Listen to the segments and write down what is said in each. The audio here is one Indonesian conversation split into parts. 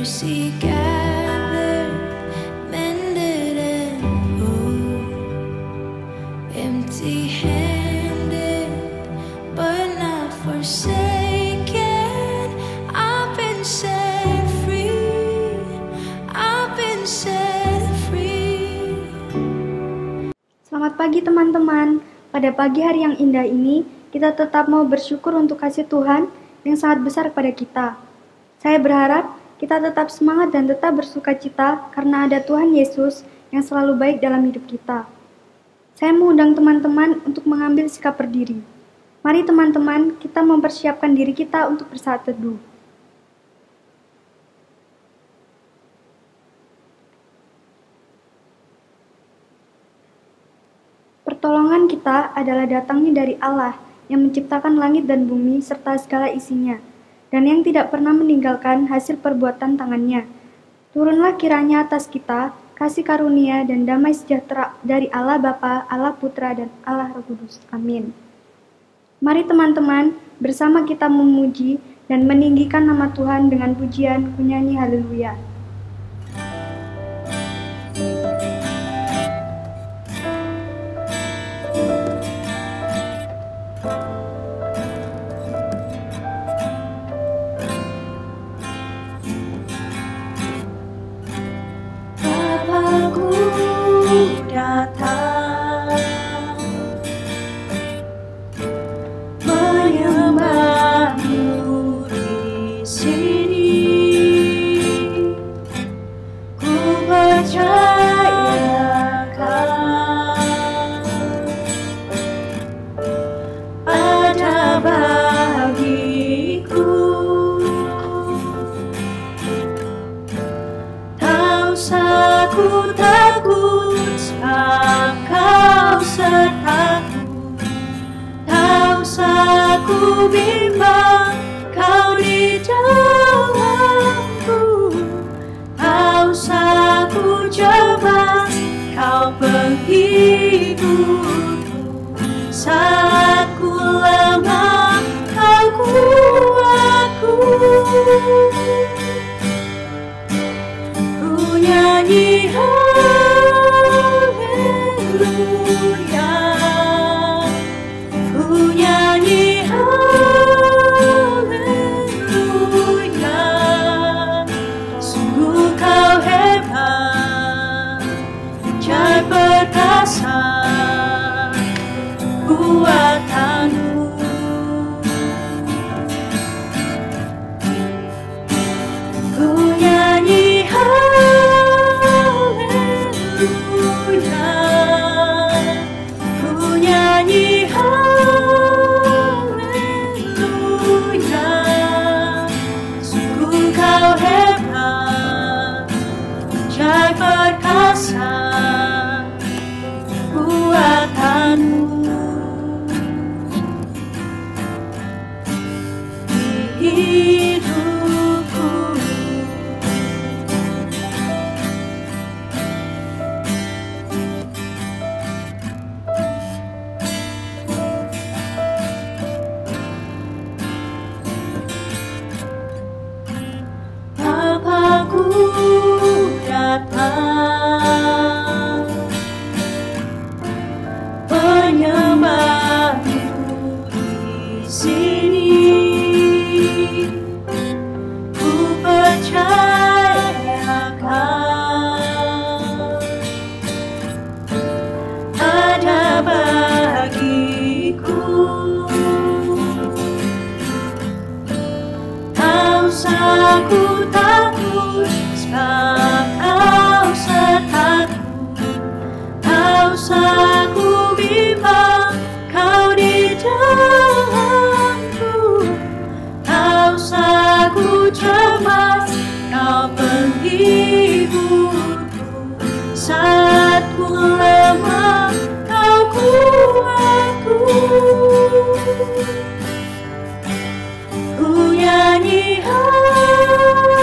mercy gathered, mended and whole, empty-handed but not forsaken. I've been set free, I've been set free. Selamat pagi teman-teman. Pada pagi hari yang indah ini, kita tetap mau bersyukur untuk kasih Tuhan yang sangat besar kepada kita. Saya berharap kita tetap semangat dan tetap bersukacita karena ada Tuhan Yesus yang selalu baik dalam hidup kita. Saya mengundang teman-teman untuk mengambil sikap berdiri. Mari teman-teman, kita mempersiapkan diri kita untuk bersaat teduh. Pertolongan kita adalah datangnya dari Allah yang menciptakan langit dan bumi serta segala isinya, dan yang tidak pernah meninggalkan hasil perbuatan tangannya. Turunlah kiranya atas kita kasih karunia dan damai sejahtera dari Allah Bapa, Allah Putra, dan Allah Roh Kudus. Amin. Mari teman-teman, bersama kita memuji dan meninggikan nama Tuhan dengan pujian kunyanyi haleluya. Bapakku datang menyembahmu di sini. Ku percayakan ada bagiku. Tak usah ku takut, sebab Kau sertaku. Tak usah ku bimbang, Kau di dalamku. Tak usah ku cemas, Kau penghiburku. Saat ku lemah, Kau kuatku. Ku nyanyi haleluya, ku nyanyi haleluya. Sungguh Kau hebat, ajaib perkasa buatanmu. Ku nyanyi haleluya, ku nyanyi haleluya. Sungguh Kau hebat, ajaib perkasa buatanmu. Di hidupku Bapakku datang menyembahmu di sini. Ku percayakan ada bagiku. Tak usah ku takut, sebab Kau sertaku. Tak usah ku bimbang, Kau di dalamku. Tak usah ku cemas, Kau penghiburku. Saat ku lemah, Kau kuatku. Ku nyanyi haleluya,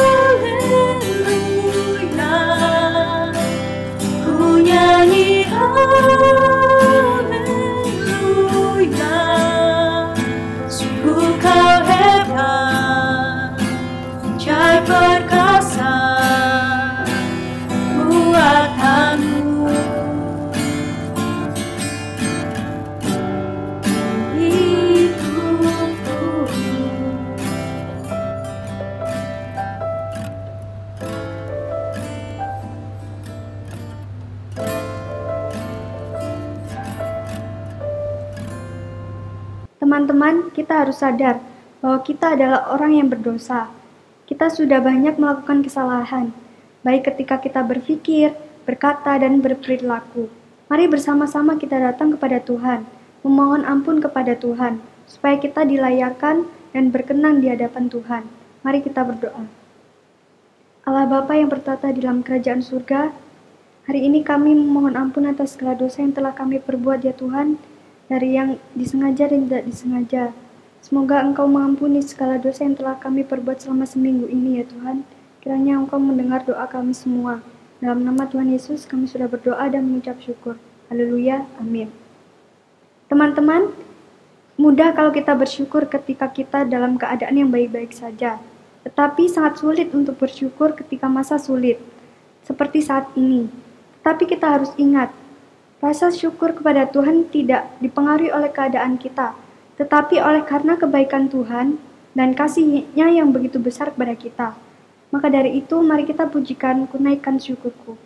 ku nyanyi haleluya. Sungguh Kau hebat, ajaib perkasa Teman-teman, kita harus sadar bahwa kita adalah orang yang berdosa. Kita sudah banyak melakukan kesalahan, baik ketika kita berpikir, berkata, dan berperilaku. Mari bersama-sama kita datang kepada Tuhan, memohon ampun kepada Tuhan, supaya kita dilayakkan dan berkenan di hadapan Tuhan. Mari kita berdoa. Allah Bapa yang bertata di dalam kerajaan surga, hari ini kami memohon ampun atas segala dosa yang telah kami perbuat ya Tuhan, dari yang disengaja dan tidak disengaja. Semoga Engkau mengampuni segala dosa yang telah kami perbuat selama seminggu ini ya Tuhan. Kiranya Engkau mendengar doa kami semua. Dalam nama Tuhan Yesus kami sudah berdoa dan mengucap syukur. Haleluya, amin. Teman-teman, mudah kalau kita bersyukur ketika kita dalam keadaan yang baik-baik saja. Tetapi sangat sulit untuk bersyukur ketika masa sulit, seperti saat ini. Tetapi kita harus ingat, rasa syukur kepada Tuhan tidak dipengaruhi oleh keadaan kita, tetapi oleh karena kebaikan Tuhan dan kasih-Nya yang begitu besar kepada kita. Maka dari itu, mari kita pujikan kunaikan syukurku.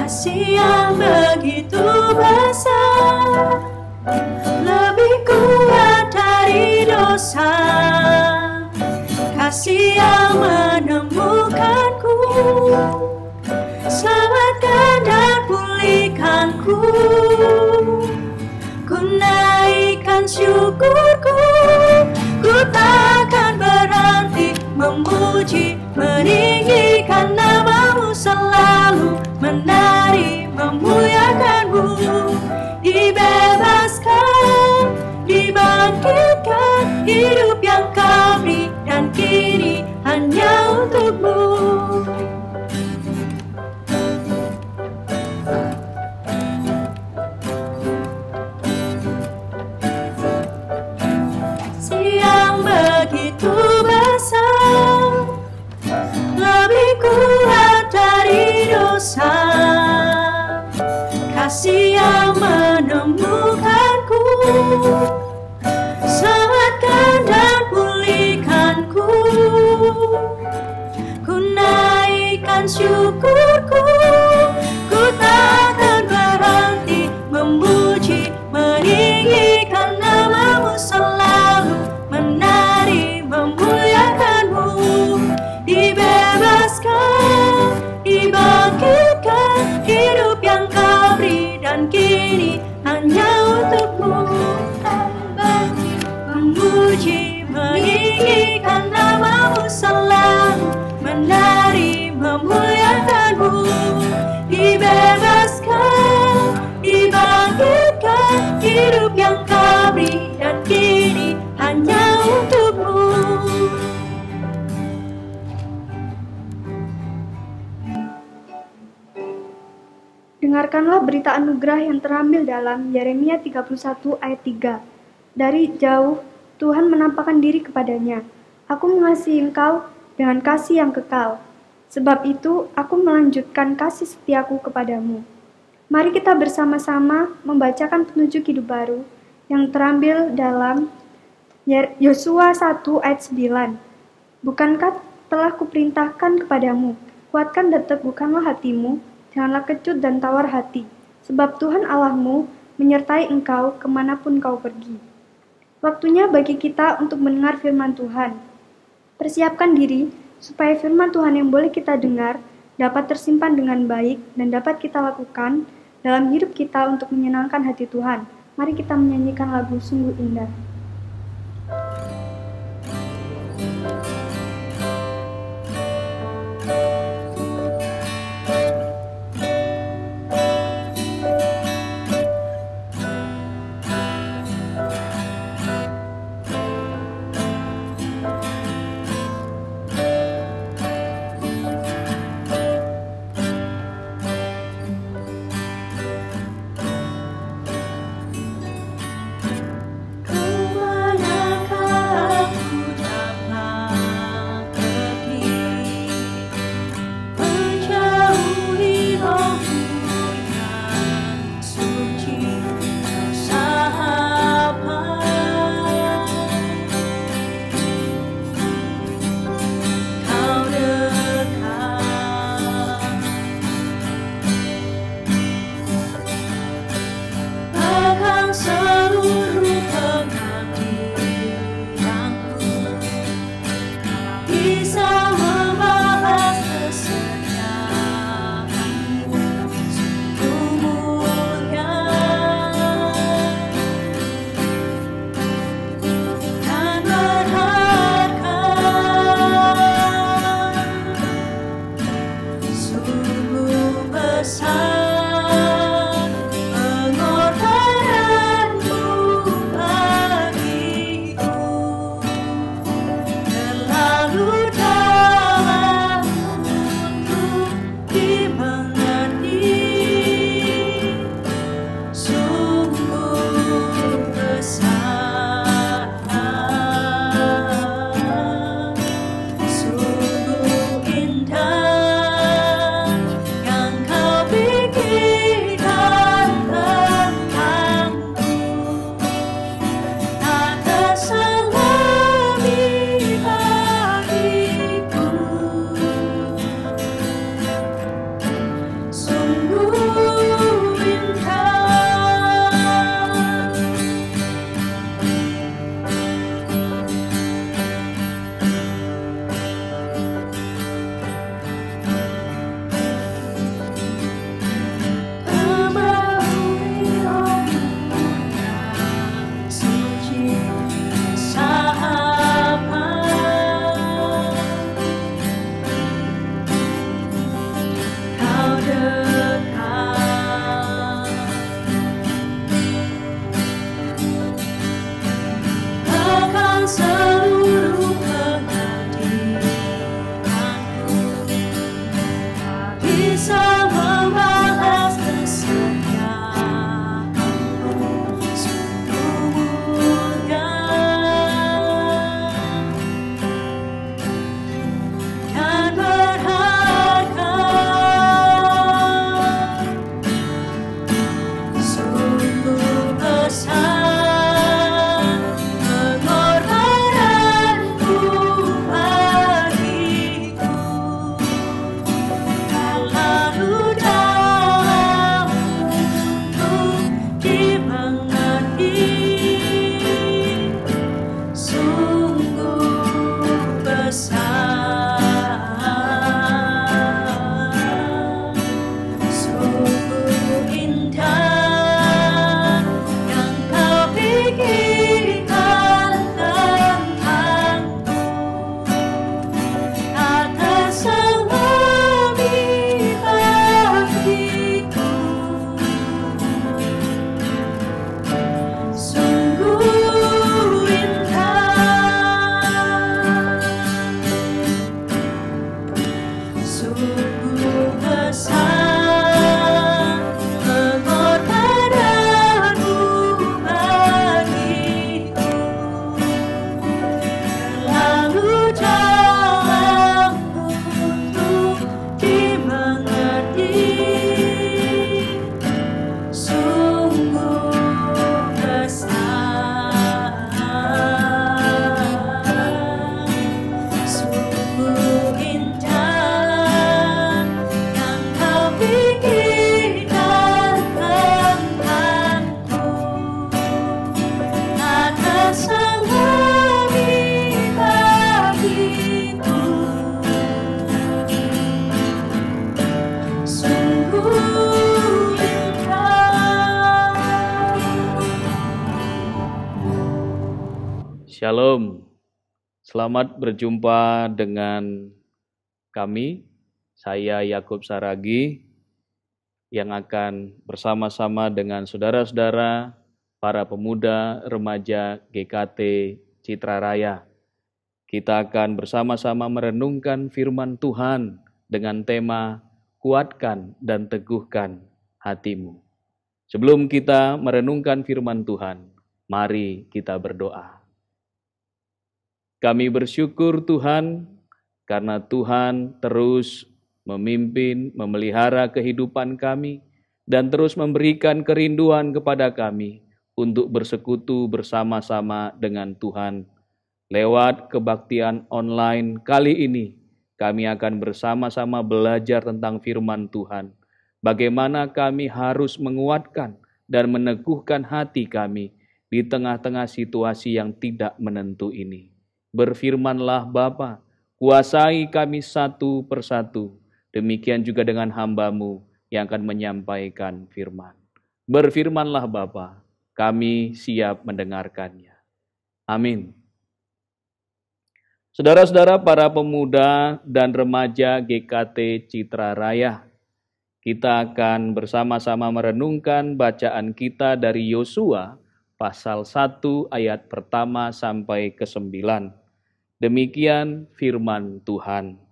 Kasih yang begitu besar, lebih kuat dari dosa. Kasih yang menemukanku, selamatkan dan pulihkanku. Ku naikkan syukurku, ku takkan berhenti memuji, meninggikan nama-Mu selalu, menari memuliakan-Mu. Dibebaskan, dibangkitkan, hidup yang Kau beri dan kini hanya untuk-Mu. Siang begitu besar, lebih kuat dari dosa. Kasih yang menemukanku, selamatkan dan pulihkanku. Ku naikkan syukurku, ku takkan berhenti memuji, meninggikan nama-Mu selalu, menari memuliakan-Mu. Dibebaskan, dibangkitkan, hidup yang Kau beri dan kini hanya untuk-Mu. Memuji, meninggikan nama-Mu selalu, menari memuliakan-Mu. Dibebaskan, dibangkitkan, hidup yang Kau beri dan kini hanya untuk-Mu. Dengarkanlah berita anugerah yang terambil dalam Yeremia 31 ayat 3. Dari jauh, Tuhan menampakkan diri kepadanya. Aku mengasihi engkau dengan kasih yang kekal. Sebab itu, aku melanjutkan kasih setiaku kepadamu. Mari kita bersama-sama membacakan petunjuk hidup baru yang terambil dalam Yosua 1 ayat 9. Bukankah telah kuperintahkan kepadamu, kuatkan dan teguhkanlah hatimu, janganlah kecut dan tawar hati, sebab Tuhan Allahmu menyertai engkau kemanapun kau pergi. Waktunya bagi kita untuk mendengar firman Tuhan. Persiapkan diri supaya firman Tuhan yang boleh kita dengar dapat tersimpan dengan baik dan dapat kita lakukan dalam hidup kita untuk menyenangkan hati Tuhan. Mari kita menyanyikan lagu Sungguh Indah. Ku dalam untuk dimengerti, sungguh besar, sungguh indah yang kau pikirkan tentangku. Tak tersembunyi bagiku, sungguh indah. Shalom, selamat berjumpa dengan kami, saya Yakub Saragi, yang akan bersama-sama dengan saudara-saudara, para pemuda remaja GKT Citra Raya. Kita akan bersama-sama merenungkan firman Tuhan dengan tema kuatkan dan teguhkan hatimu. Sebelum kita merenungkan firman Tuhan, mari kita berdoa. Kami bersyukur Tuhan, karena Tuhan terus memimpin, memelihara kehidupan kami, dan terus memberikan kerinduan kepada kami untuk bersekutu bersama-sama dengan Tuhan. Lewat kebaktian online kali ini, kami akan bersama-sama belajar tentang firman Tuhan. Bagaimana kami harus menguatkan dan meneguhkan hati kami di tengah-tengah situasi yang tidak menentu ini. Berfirmanlah Bapa, kuasai kami satu persatu. Demikian juga dengan hamba-Mu yang akan menyampaikan firman. Berfirmanlah Bapa, kami siap mendengarkannya. Amin. Saudara-saudara para pemuda dan remaja GKT Citra Raya, kita akan bersama-sama merenungkan bacaan kita dari Yosua pasal 1 ayat pertama sampai ke-9. Demikian firman Tuhan.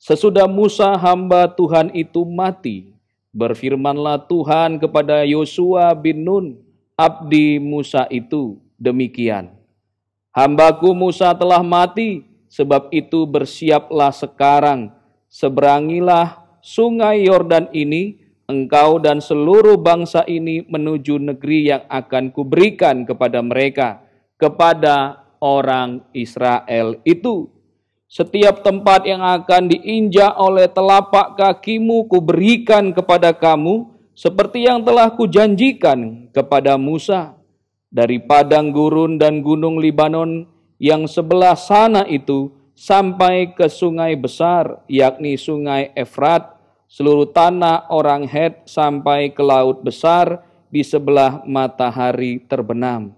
Sesudah Musa hamba Tuhan itu mati, berfirmanlah Tuhan kepada Yosua bin Nun, abdi Musa itu, demikian. Hambaku Musa telah mati, sebab itu bersiaplah sekarang, seberangilah sungai Yordan ini, engkau dan seluruh bangsa ini menuju negeri yang akan kuberikan kepada mereka, kepada orang Israel itu. Setiap tempat yang akan diinjak oleh telapak kakimu kuberikan kepada kamu, seperti yang telah kujanjikan kepada Musa. Dari padang gurun dan gunung Libanon yang sebelah sana itu, sampai ke sungai besar, yakni sungai Efrat, seluruh tanah orang Het sampai ke laut besar di sebelah matahari terbenam.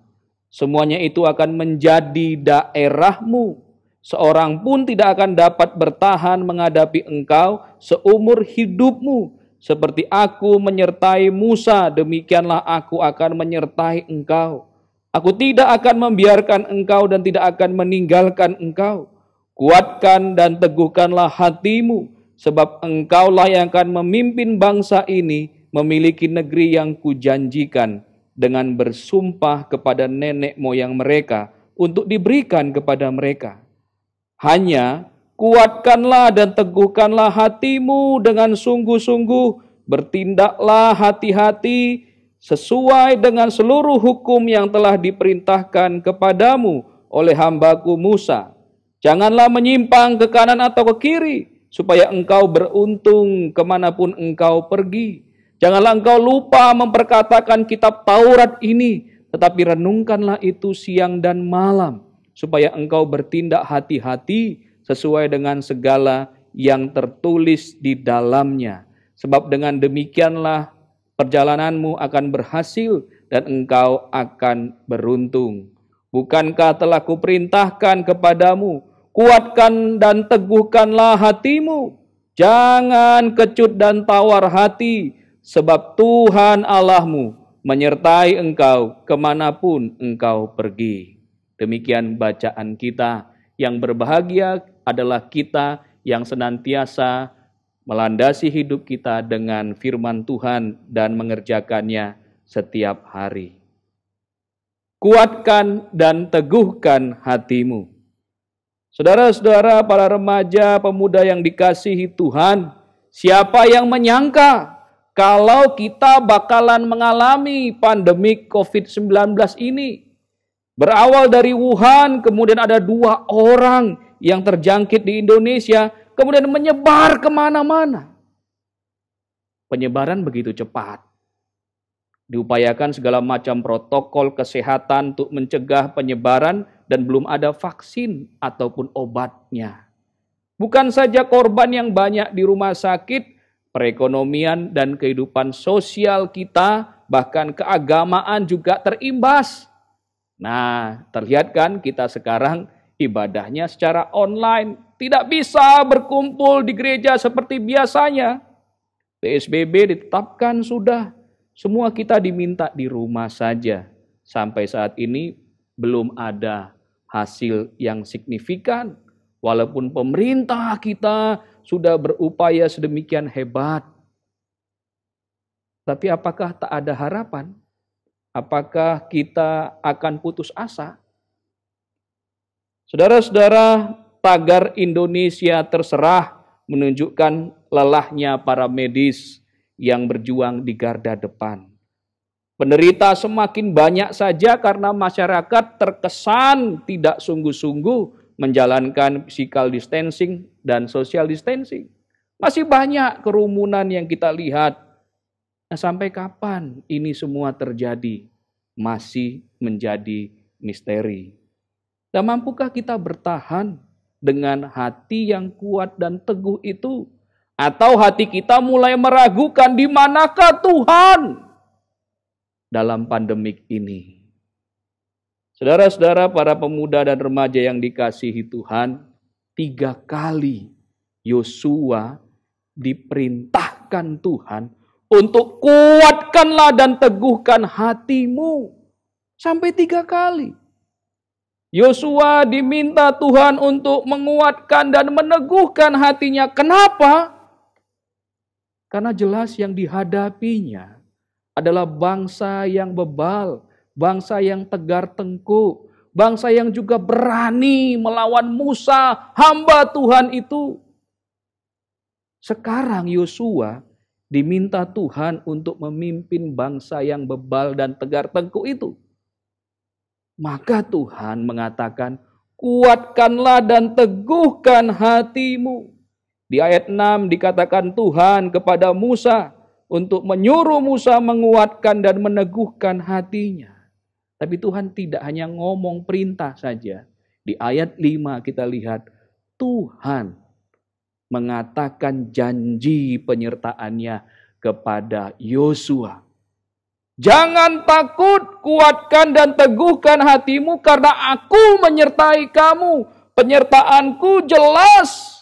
Semuanya itu akan menjadi daerahmu. Seorang pun tidak akan dapat bertahan menghadapi engkau seumur hidupmu. Seperti aku menyertai Musa, demikianlah aku akan menyertai engkau. Aku tidak akan membiarkan engkau dan tidak akan meninggalkan engkau. Kuatkan dan teguhkanlah hatimu, sebab engkaulah yang akan memimpin bangsa ini memiliki negeri yang kujanjikan dengan bersumpah kepada nenek moyang mereka untuk diberikan kepada mereka. Hanya kuatkanlah dan teguhkanlah hatimu dengan sungguh-sungguh, bertindaklah hati-hati sesuai dengan seluruh hukum yang telah diperintahkan kepadamu oleh hambaku Musa. Janganlah menyimpang ke kanan atau ke kiri, supaya engkau beruntung kemanapun engkau pergi. Janganlah engkau lupa memperkatakan kitab Taurat ini, tetapi renungkanlah itu siang dan malam, supaya engkau bertindak hati-hati sesuai dengan segala yang tertulis di dalamnya. Sebab dengan demikianlah perjalananmu akan berhasil dan engkau akan beruntung. Bukankah telah kuperintahkan kepadamu, kuatkan dan teguhkanlah hatimu. Jangan kecut dan tawar hati, sebab Tuhan Allahmu menyertai engkau kemanapun engkau pergi. Demikian bacaan kita. Yang berbahagia adalah kita yang senantiasa melandasi hidup kita dengan firman Tuhan dan mengerjakannya setiap hari. Kuatkan dan teguhkan hatimu. Saudara-saudara, para remaja, pemuda yang dikasihi Tuhan, siapa yang menyangka kalau kita bakalan mengalami pandemi COVID-19 ini? Berawal dari Wuhan, kemudian ada 2 orang yang terjangkit di Indonesia, kemudian menyebar kemana-mana. Penyebaran begitu cepat. Diupayakan segala macam protokol kesehatan untuk mencegah penyebaran dan belum ada vaksin ataupun obatnya. Bukan saja korban yang banyak di rumah sakit, perekonomian dan kehidupan sosial kita, bahkan keagamaan juga terimbas. Nah, terlihat kan kita sekarang ibadahnya secara online, tidak bisa berkumpul di gereja seperti biasanya. PSBB ditetapkan sudah. Semua kita diminta di rumah saja. Sampai saat ini belum ada hasil yang signifikan. Walaupun pemerintah kita sudah berupaya sedemikian hebat. Tapi apakah tak ada harapan? Apakah kita akan putus asa? Saudara-saudara, tagar Indonesia terserah menunjukkan lelahnya para medis yang berjuang di garda depan. Penderita semakin banyak saja karena masyarakat terkesan tidak sungguh-sungguh menjalankan physical distancing dan social distancing. Masih banyak kerumunan yang kita lihat. Nah, sampai kapan ini semua terjadi? Masih menjadi misteri. Dan mampukah kita bertahan dengan hati yang kuat dan teguh itu? Atau hati kita mulai meragukan di manakah Tuhan dalam pandemik ini? Saudara-saudara, para pemuda dan remaja yang dikasihi Tuhan, 3 kali Yosua diperintahkan Tuhan untuk kuatkanlah dan teguhkan hatimu. Sampai 3 kali. Yosua diminta Tuhan untuk menguatkan dan meneguhkan hatinya. Kenapa? Karena jelas yang dihadapinya adalah bangsa yang bebal, bangsa yang tegar tengkuk, bangsa yang juga berani melawan Musa, hamba Tuhan itu. Sekarang Yosua diminta Tuhan untuk memimpin bangsa yang bebal dan tegar tengkuk itu. Maka Tuhan mengatakan, kuatkanlah dan teguhkan hatimu. Di ayat 6 dikatakan Tuhan kepada Musa untuk menyuruh Musa menguatkan dan meneguhkan hatinya. Tapi Tuhan tidak hanya ngomong perintah saja. Di ayat 5 kita lihat Tuhan mengatakan janji penyertaannya kepada Yosua. Jangan takut, kuatkan dan teguhkan hatimu karena aku menyertai kamu. Penyertaanku jelas.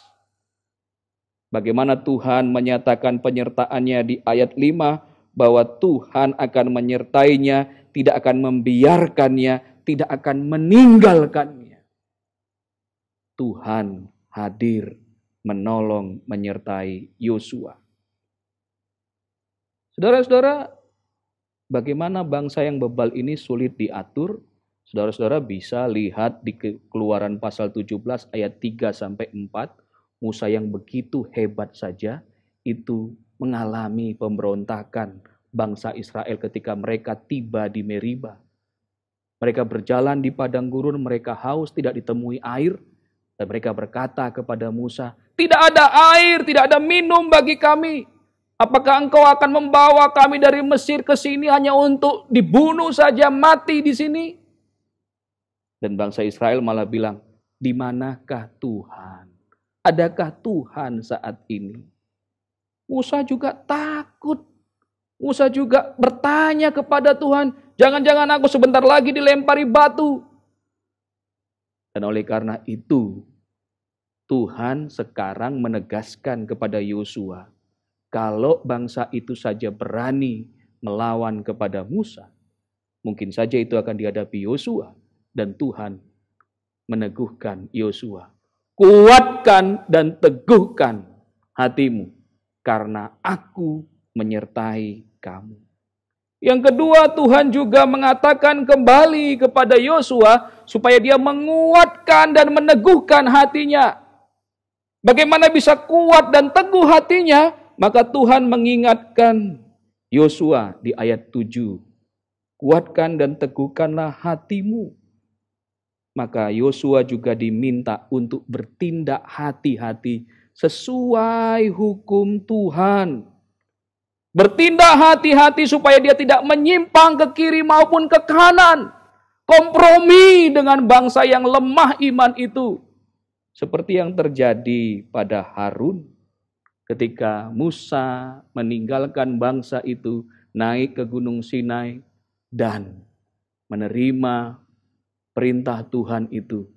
Bagaimana Tuhan menyatakan penyertaannya di ayat 5, bahwa Tuhan akan menyertainya, tidak akan membiarkannya, tidak akan meninggalkannya. Tuhan hadir, menolong, menyertai Yosua. Saudara-saudara, bagaimana bangsa yang bebal ini sulit diatur? Saudara-saudara bisa lihat di Keluaran pasal 17 ayat 3-4. Musa yang begitu hebat saja itu mengalami pemberontakan bangsa Israel ketika mereka tiba di Meriba. Mereka berjalan di padang gurun, mereka haus, tidak ditemui air. Dan mereka berkata kepada Musa, tidak ada air, tidak ada minum bagi kami. Apakah engkau akan membawa kami dari Mesir ke sini hanya untuk dibunuh saja, mati di sini? Dan bangsa Israel malah bilang, di manakah Tuhan? Adakah Tuhan saat ini? Musa juga takut. Musa juga bertanya kepada Tuhan, jangan-jangan aku sebentar lagi dilempari batu. Dan oleh karena itu, Tuhan sekarang menegaskan kepada Yosua, kalau bangsa itu saja berani melawan kepada Musa, mungkin saja itu akan dihadapi Yosua, dan Tuhan meneguhkan Yosua. Kuatkan dan teguhkan hatimu, karena aku menyertai kamu. Yang kedua, Tuhan juga mengatakan kembali kepada Yosua supaya dia menguatkan dan meneguhkan hatinya. Bagaimana bisa kuat dan teguh hatinya? Maka Tuhan mengingatkan Yosua di ayat 7. Kuatkan dan teguhkanlah hatimu. Maka Yosua juga diminta untuk bertindak hati-hati sesuai hukum Tuhan. Bertindak hati-hati supaya dia tidak menyimpang ke kiri maupun ke kanan. Kompromi dengan bangsa yang lemah iman itu. Seperti yang terjadi pada Harun ketika Musa meninggalkan bangsa itu, naik ke Gunung Sinai dan menerima perintah Tuhan itu.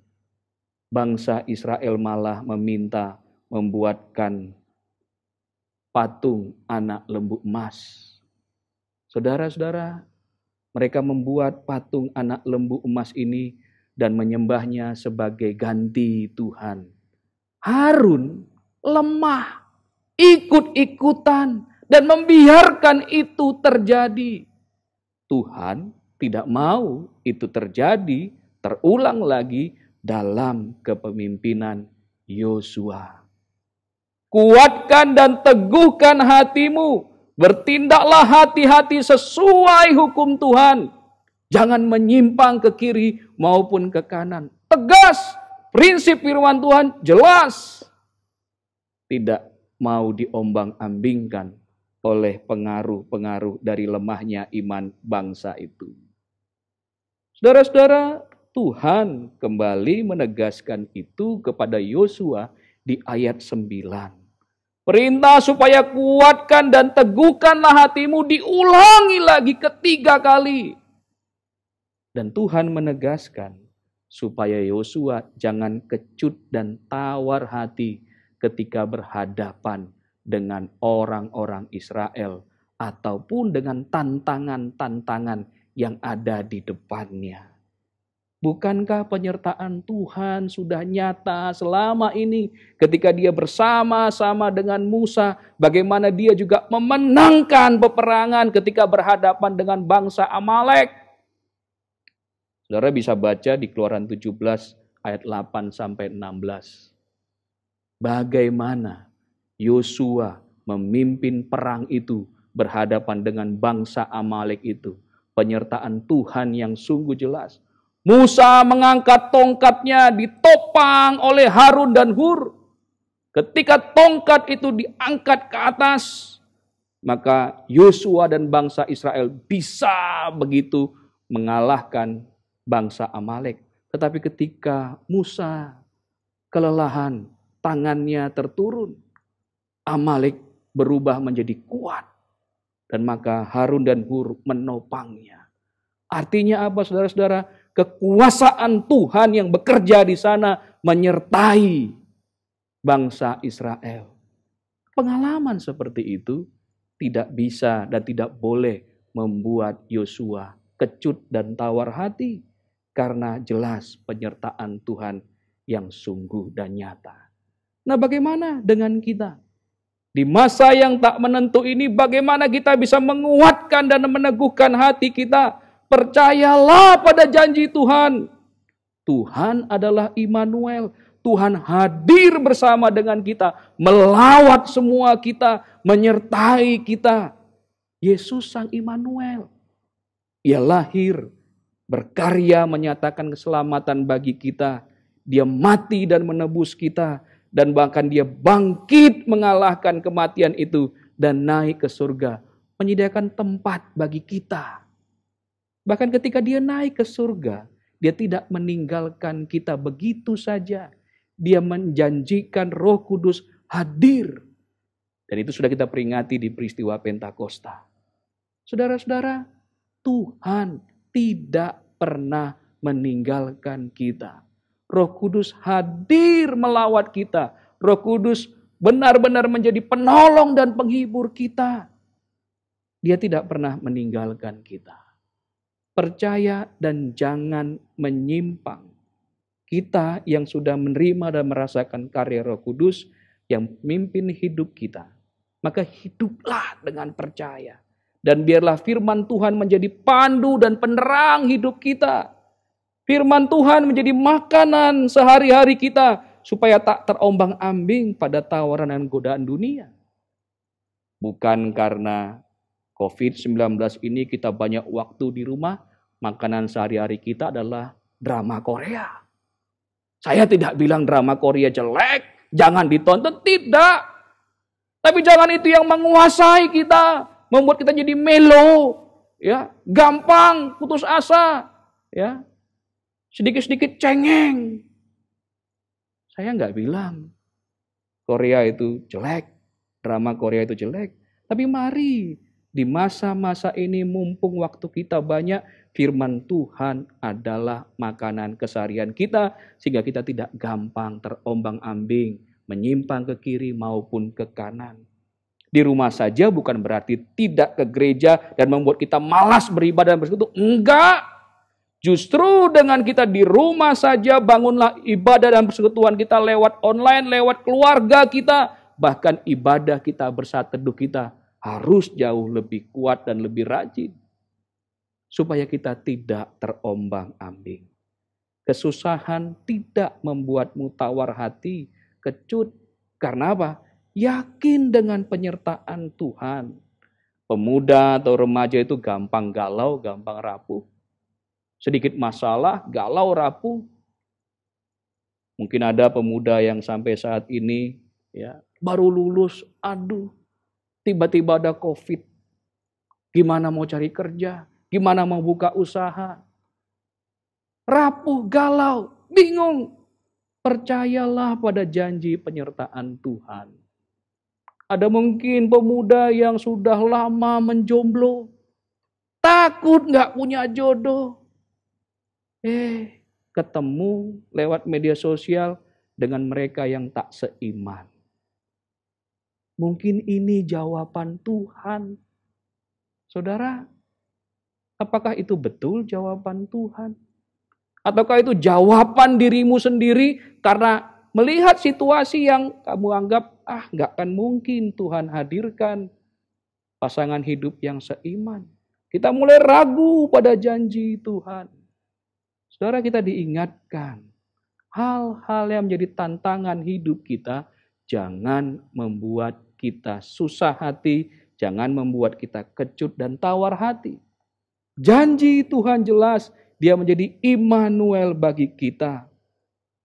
Bangsa Israel malah meminta membuatkan patung anak lembu emas. Saudara-saudara, mereka membuat patung anak lembu emas ini dan menyembahnya sebagai ganti Tuhan. Harun lemah, ikut-ikutan dan membiarkan itu terjadi. Tuhan tidak mau itu terjadi, terulang lagi dalam kepemimpinan Yosua. Kuatkan dan teguhkan hatimu. Bertindaklah hati-hati sesuai hukum Tuhan. Jangan menyimpang ke kiri maupun ke kanan. Tegas, prinsip firman Tuhan jelas. Tidak mau diombang-ambingkan oleh pengaruh-pengaruh dari lemahnya iman bangsa itu. Saudara-saudara, Tuhan kembali menegaskan itu kepada Yosua di ayat 9. Perintah supaya kuatkan dan teguhkanlah hatimu diulangi lagi ketiga kali. Dan Tuhan menegaskan supaya Yosua jangan kecut dan tawar hati ketika berhadapan dengan orang-orang Israel ataupun dengan tantangan-tantangan yang ada di depannya. Bukankah penyertaan Tuhan sudah nyata selama ini ketika dia bersama-sama dengan Musa, bagaimana dia juga memenangkan peperangan ketika berhadapan dengan bangsa Amalek? Saudara bisa baca di Keluaran 17 ayat 8 sampai 16. Bagaimana Yosua memimpin perang itu berhadapan dengan bangsa Amalek itu. Penyertaan Tuhan yang sungguh jelas. Musa mengangkat tongkatnya ditopang oleh Harun dan Hur. Ketika tongkat itu diangkat ke atas, maka Yosua dan bangsa Israel bisa begitu mengalahkan bangsa Amalek. Tetapi ketika Musa kelelahan, tangannya terturun, Amalek berubah menjadi kuat. Dan maka Harun dan Hur menopangnya. Artinya apa, saudara-saudara? Kekuasaan Tuhan yang bekerja di sana menyertai bangsa Israel. Pengalaman seperti itu tidak bisa dan tidak boleh membuat Yosua kecut dan tawar hati. Karena jelas penyertaan Tuhan yang sungguh dan nyata. Nah, bagaimana dengan kita? Di masa yang tak menentu ini, bagaimana kita bisa menguatkan dan meneguhkan hati kita? Percayalah pada janji Tuhan. Tuhan adalah Immanuel. Tuhan hadir bersama dengan kita, melawat semua kita, menyertai kita. Yesus Sang Immanuel. Ia lahir, berkarya menyatakan keselamatan bagi kita. Dia mati dan menebus kita. Dan bahkan dia bangkit mengalahkan kematian itu dan naik ke surga. Menyediakan tempat bagi kita. Bahkan ketika dia naik ke surga, dia tidak meninggalkan kita begitu saja. Dia menjanjikan Roh Kudus hadir. Dan itu sudah kita peringati di peristiwa Pentakosta. Saudara-saudara, Tuhan tidak pernah meninggalkan kita. Roh Kudus hadir melawat kita. Roh Kudus benar-benar menjadi penolong dan penghibur kita. Dia tidak pernah meninggalkan kita. Percaya dan jangan menyimpang. Kita yang sudah menerima dan merasakan karya Roh Kudus yang memimpin hidup kita. Maka hiduplah dengan percaya. Dan biarlah firman Tuhan menjadi pandu dan penerang hidup kita. Firman Tuhan menjadi makanan sehari-hari kita supaya tak terombang-ambing pada tawaran dan godaan dunia. Bukan karena COVID-19 ini kita banyak waktu di rumah, makanan sehari-hari kita adalah drama Korea. Saya tidak bilang drama Korea jelek, jangan ditonton, tidak. Tapi jangan itu yang menguasai kita, membuat kita jadi melo, ya, gampang putus asa, ya, sedikit-sedikit cengeng. Saya nggak bilang Korea itu jelek, drama Korea itu jelek. Tapi mari di masa-masa ini mumpung waktu kita banyak, firman Tuhan adalah makanan keseharian kita sehingga kita tidak gampang terombang-ambing, menyimpang ke kiri maupun ke kanan. Di rumah saja bukan berarti tidak ke gereja dan membuat kita malas beribadah dan bersekutu. Enggak. Justru dengan kita di rumah saja, bangunlah ibadah dan persekutuan kita lewat online, lewat keluarga kita. Bahkan ibadah kita, bersaat teduh kita harus jauh lebih kuat dan lebih rajin. Supaya kita tidak terombang-ambing. Kesusahan tidak membuatmu tawar hati, kecut. Karena apa? Yakin dengan penyertaan Tuhan. Pemuda atau remaja itu gampang galau, gampang rapuh. Sedikit masalah, galau, rapuh. Mungkin ada pemuda yang sampai saat ini ya baru lulus, aduh, tiba-tiba ada COVID. Gimana mau cari kerja? Gimana mau buka usaha? Rapuh, galau, bingung. Percayalah pada janji penyertaan Tuhan. Ada mungkin pemuda yang sudah lama menjomblo. Takut gak punya jodoh. Ketemu lewat media sosial dengan mereka yang tak seiman. Mungkin ini jawaban Tuhan. Saudara, apakah itu betul jawaban Tuhan? Ataukah itu jawaban dirimu sendiri karena melihat situasi yang kamu anggap, gak akan mungkin Tuhan hadirkan pasangan hidup yang seiman. Kita mulai ragu pada janji Tuhan. Saudara, kita diingatkan, hal-hal yang menjadi tantangan hidup kita, jangan membuat kita susah hati, jangan membuat kita kecut dan tawar hati. Janji Tuhan jelas, Dia menjadi Immanuel bagi kita.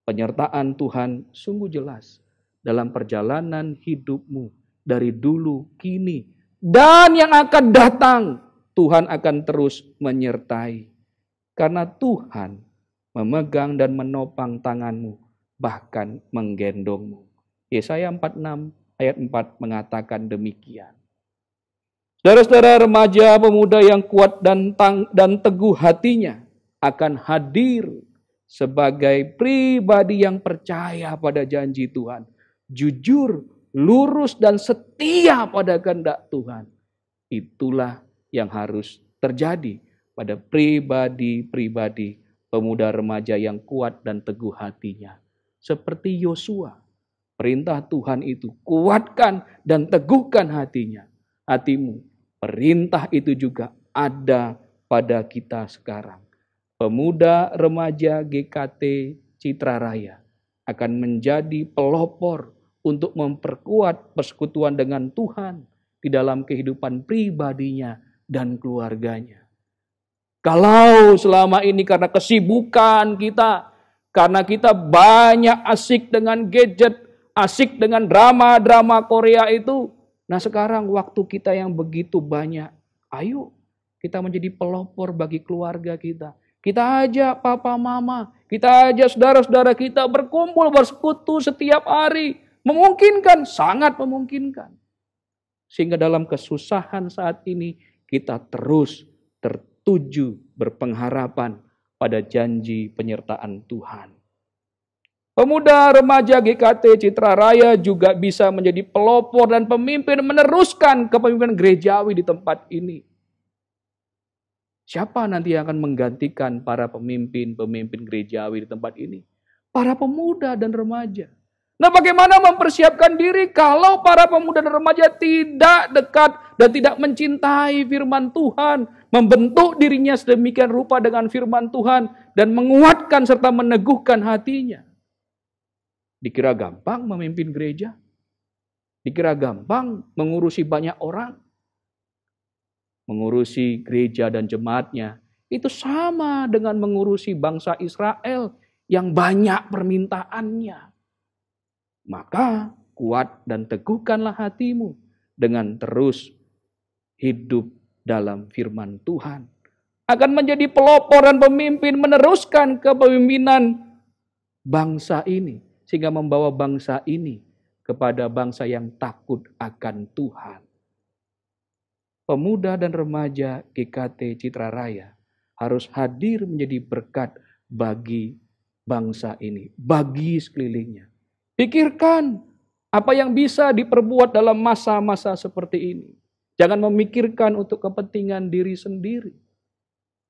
Penyertaan Tuhan sungguh jelas dalam perjalanan hidupmu dari dulu, kini, dan yang akan datang. Tuhan akan terus menyertai. Karena Tuhan memegang dan menopang tanganmu, bahkan menggendongmu. Yesaya 46 ayat 4 mengatakan demikian. Saudara-saudara, remaja pemuda yang kuat dan teguh hatinya akan hadir sebagai pribadi yang percaya pada janji Tuhan. Jujur, lurus dan setia pada kehendak Tuhan. Itulah yang harus terjadi pada pribadi-pribadi pemuda remaja yang kuat dan teguh hatinya. Seperti Yosua, perintah Tuhan itu kuatkan dan teguhkan hatimu. Perintah itu juga ada pada kita sekarang. Pemuda remaja GKT Citra Raya akan menjadi pelopor untuk memperkuat persekutuan dengan Tuhan di dalam kehidupan pribadinya dan keluarganya. Kalau selama ini karena kesibukan kita, karena kita banyak asik dengan gadget, asik dengan drama-drama Korea itu, nah sekarang waktu kita yang begitu banyak, ayo kita menjadi pelopor bagi keluarga kita. Kita ajak papa mama, kita ajak saudara-saudara kita berkumpul bersekutu setiap hari. Memungkinkan, sangat memungkinkan. Sehingga dalam kesusahan saat ini kita terus tertuju berpengharapan pada janji penyertaan Tuhan. Pemuda remaja GKT Citra Raya juga bisa menjadi pelopor dan pemimpin meneruskan kepemimpinan gerejawi di tempat ini. Siapa nanti yang akan menggantikan para pemimpin gerejawi di tempat ini? Para pemuda dan remaja. Nah, bagaimana mempersiapkan diri kalau para pemuda dan remaja tidak dekat dan tidak mencintai firman Tuhan, membentuk dirinya sedemikian rupa dengan firman Tuhan dan menguatkan serta meneguhkan hatinya. Dikira gampang memimpin gereja? Dikira gampang mengurusi banyak orang? Mengurusi gereja dan jemaatnya itu sama dengan mengurusi bangsa Israel yang banyak permintaannya. Maka kuat dan teguhkanlah hatimu dengan terus hidup dalam firman Tuhan. Akan menjadi pelopor dan pemimpin meneruskan kepemimpinan bangsa ini. Sehingga membawa bangsa ini kepada bangsa yang takut akan Tuhan. Pemuda dan remaja GKT Citra Raya harus hadir menjadi berkat bagi bangsa ini, bagi sekelilingnya. Pikirkan apa yang bisa diperbuat dalam masa-masa seperti ini. Jangan memikirkan untuk kepentingan diri sendiri.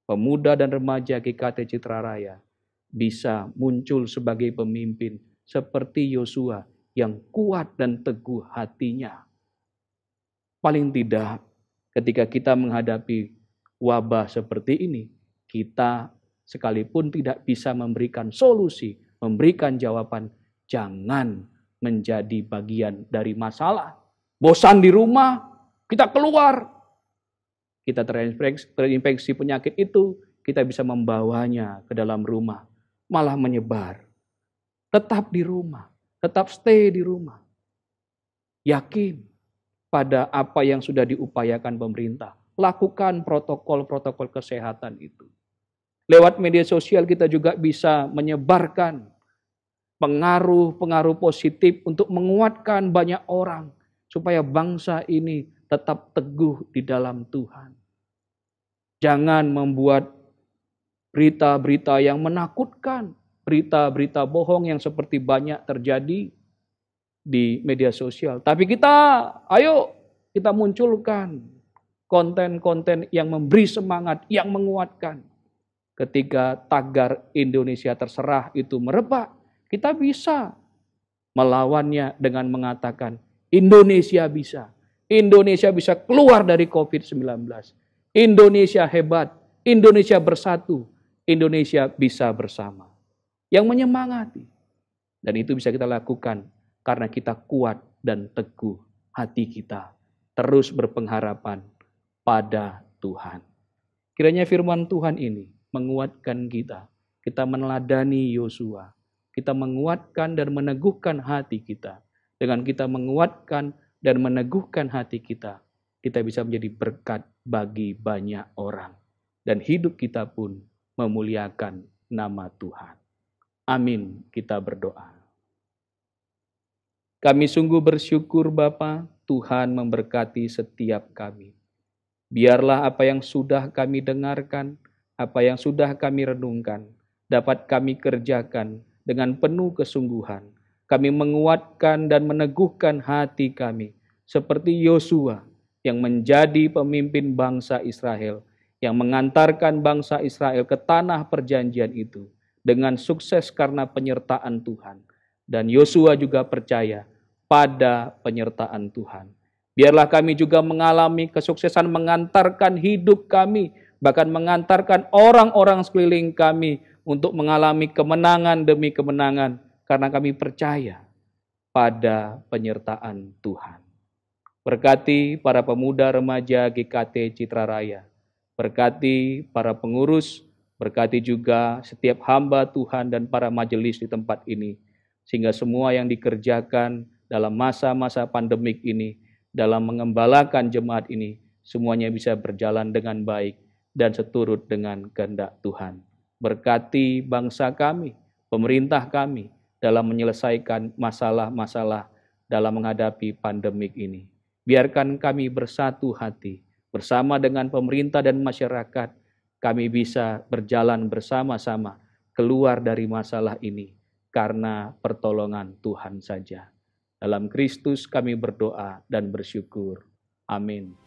Pemuda dan remaja GKT Citra Raya bisa muncul sebagai pemimpin seperti Yosua yang kuat dan teguh hatinya. Paling tidak ketika kita menghadapi wabah seperti ini, kita sekalipun tidak bisa memberikan solusi, memberikan jawaban, jangan menjadi bagian dari masalah. Bosan di rumah, kita keluar. Kita terinfeksi penyakit itu, kita bisa membawanya ke dalam rumah. Malah menyebar. Tetap di rumah, tetap stay di rumah. Yakin pada apa yang sudah diupayakan pemerintah. Lakukan protokol-protokol kesehatan itu. Lewat media sosial kita juga bisa menyebarkan pengaruh-pengaruh positif untuk menguatkan banyak orang supaya bangsa ini tetap teguh di dalam Tuhan. Jangan membuat berita-berita yang menakutkan, berita-berita bohong yang seperti banyak terjadi di media sosial. Tapi ayo kita munculkan konten-konten yang memberi semangat, yang menguatkan. Ketika tagar Indonesia terserah itu merebak, kita bisa melawannya dengan mengatakan, Indonesia bisa. Indonesia bisa keluar dari COVID-19. Indonesia hebat. Indonesia bersatu. Indonesia bisa bersama. Yang menyemangati. Dan itu bisa kita lakukan karena kita kuat dan teguh hati kita. Terus berpengharapan pada Tuhan. Kiranya firman Tuhan ini menguatkan kita. Kita meneladani Yosua. Kita menguatkan dan meneguhkan hati kita. Dengan kita menguatkan dan meneguhkan hati kita, kita bisa menjadi berkat bagi banyak orang. Dan hidup kita pun memuliakan nama Tuhan. Amin, kita berdoa. Kami sungguh bersyukur Bapa, Tuhan memberkati setiap kami. Biarlah apa yang sudah kami dengarkan, apa yang sudah kami renungkan, dapat kami kerjakan dengan penuh kesungguhan. Kami menguatkan dan meneguhkan hati kami, seperti Yosua yang menjadi pemimpin bangsa Israel, yang mengantarkan bangsa Israel ke tanah perjanjian itu dengan sukses karena penyertaan Tuhan. Dan Yosua juga percaya pada penyertaan Tuhan. Biarlah kami juga mengalami kesuksesan mengantarkan hidup kami, bahkan mengantarkan orang-orang sekeliling kami untuk mengalami kemenangan demi kemenangan, karena kami percaya pada penyertaan Tuhan. Berkati para pemuda remaja GKT Citra Raya, berkati para pengurus, berkati juga setiap hamba Tuhan dan para majelis di tempat ini, sehingga semua yang dikerjakan dalam masa-masa pandemik ini, dalam mengembalakan jemaat ini, semuanya bisa berjalan dengan baik dan seturut dengan kehendak Tuhan. Berkati bangsa kami, pemerintah kami, dalam menyelesaikan masalah-masalah dalam menghadapi pandemik ini. Biarkan kami bersatu hati, bersama dengan pemerintah dan masyarakat, kami bisa berjalan bersama-sama keluar dari masalah ini, karena pertolongan Tuhan saja. Dalam Kristus kami berdoa dan bersyukur. Amin.